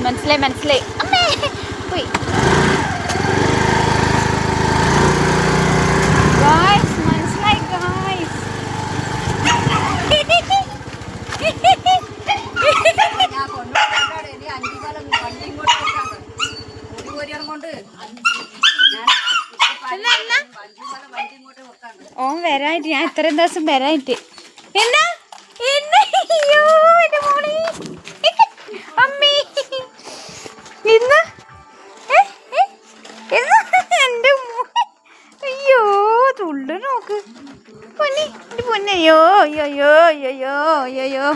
മനസ്സിലായി മനസ്സിലായി. അമ്മേ പോയി. മനസ്സിലായി ഓൻ വരായിട്ട് ഞാൻ ഇത്രയും ദിവസം വരായിട്ട് എന്നാ അയ്യോ എന്റെ മോളെ അമ്മേ ഇന്ന് എന്റെ അയ്യോ തുള്ളു നോക്ക് പൊന്നെ എന്റെ പൊന്നെ. അയ്യോ അയ്യോ അയ്യോ അയ്യോ അയ്യോ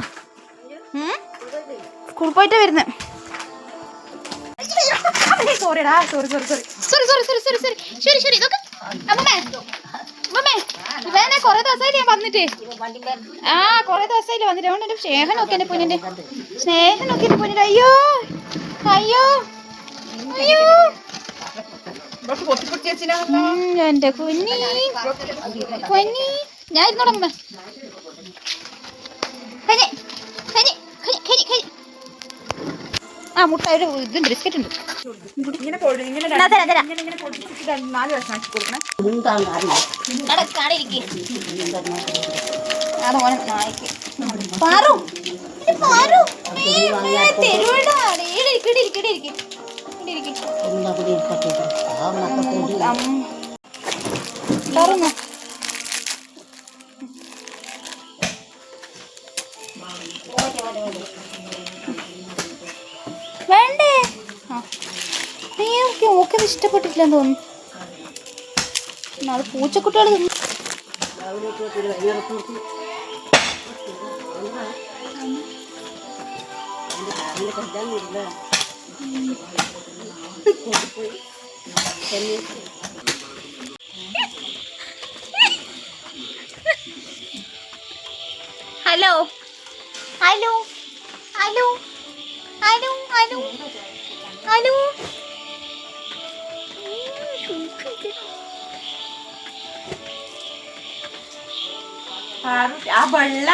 സ്കൂൾ പോയിട്ടാ വരുന്നത്. സോറിടാ sorry sorry sorry sorry sorry sorry sorry sorry ശരി ശരി ഇതൊക്കെ അമ്മമ്മേ അമ്മമ്മേ ഇവനെ കൊറേ ദിവസമായിട്ട് ഞാൻ വന്നിട്ട് കൊറേ ദിവസമായിട്ട് വന്നിട്ട് അതുകൊണ്ട് എന്റെ സ്നേഹം നോക്കി എന്റെ പൊന്നിന്റെ സ്നേഹം നോക്കി എന്റെ പൊന്നിന്റെ. അയ്യോ അയ്യോ അയ്യോ എന്റെ കുഞ്ഞി കുഞ്ഞി ഞാൻ ഇരുന്നോടാ അമ്മ. കഞ്ഞി കഞ്ഞി കഞ്ഞി കഞ്ഞി കഞ്ഞി മുട്ട ഒരു ഇതുണ്ട് ബിസ്ക്കറ്റ് ഉണ്ട്. വേണ്ടേ ഓക്കത് ഇഷ്ടപ്പെട്ടിട്ടില്ലെന്ന് തോന്നുന്നു. അത് പൂച്ചക്കുട്ടികൾ തിന്നു. Hello hello hello hello hello hello ആ വെള്ള